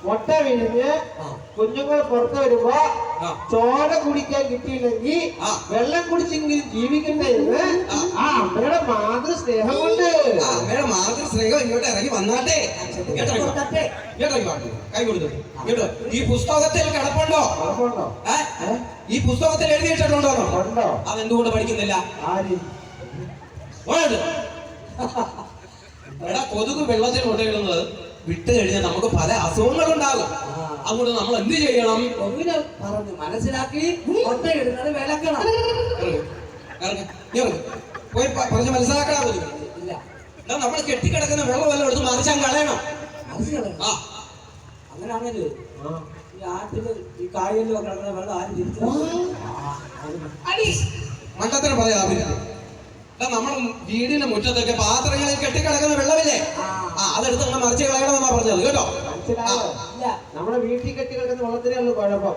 മുട്ട വിരിഞ്ഞ് കുഞ്ഞുങ്ങൾ പുറത്തു വരുമ്പോ ചോര കുടിക്കാൻ കിട്ടിയില്ലെങ്കിൽ വെള്ളം കുടിച്ചെങ്കിലും ജീവിക്കണ്ടെന്ന് ആ അമ്മയുടെ മാതൃസ്നേഹം കൊണ്ട് അമ്മയുടെ മാതൃസ്നേഹം ഇങ്ങോട്ട് ഇറങ്ങി വന്നാട്ടെ. കൈ കൊടുത്തു കേട്ടോ. ഈ പുസ്തകത്തിൽ കിടപ്പുണ്ടോ? ഈ പുസ്തകത്തിൽ എഴുതിയിട്ടുണ്ടോ? അതെന്തുകൊണ്ട് പഠിക്കുന്നില്ല? എടാ, കൊതുക് വെള്ളത്തിൽ മുട്ടയിടുന്നത് വിട്ട് കഴിഞ്ഞാൽ നമുക്ക് പല അസുഖങ്ങളുണ്ടാകും. അതുകൊണ്ട് നമ്മൾ എന്ത് ചെയ്യണം? പറഞ്ഞു മനസ്സിലാക്കി മുട്ടയിടുന്നത് വിലക്കണം. പോയി പറഞ്ഞ് മനസ്സിലാക്കണ കൊതുക്. എന്നാ നമ്മൾ കെട്ടിക്കിടക്കുന്ന വെള്ളം എല്ലാം എടുത്ത് മറിച്ചാൻ കളയണം. അങ്ങനെയാണല്ലോ ഈ ആറ്റില് ഈ കായലിലോ കിടക്കുന്ന വെള്ളം ആരും തിരിച്ചു മണ്ടത്തിന് പറയാ. നമ്മൾ വീടിന്റെ മുറ്റത്തൊക്കെ പാത്രങ്ങളിൽ കെട്ടിക്കിടക്കുന്ന വെള്ളമില്ലേ, അതെടുത്ത് നമ്മൾ മറിച്ച് കളയണമെന്നാ പറഞ്ഞത് കേട്ടോ. നമ്മുടെ വീട്ടിൽ കെട്ടി കിടക്കുന്ന വെള്ളത്തിനേ ഉള്ളൂ കുഴപ്പം.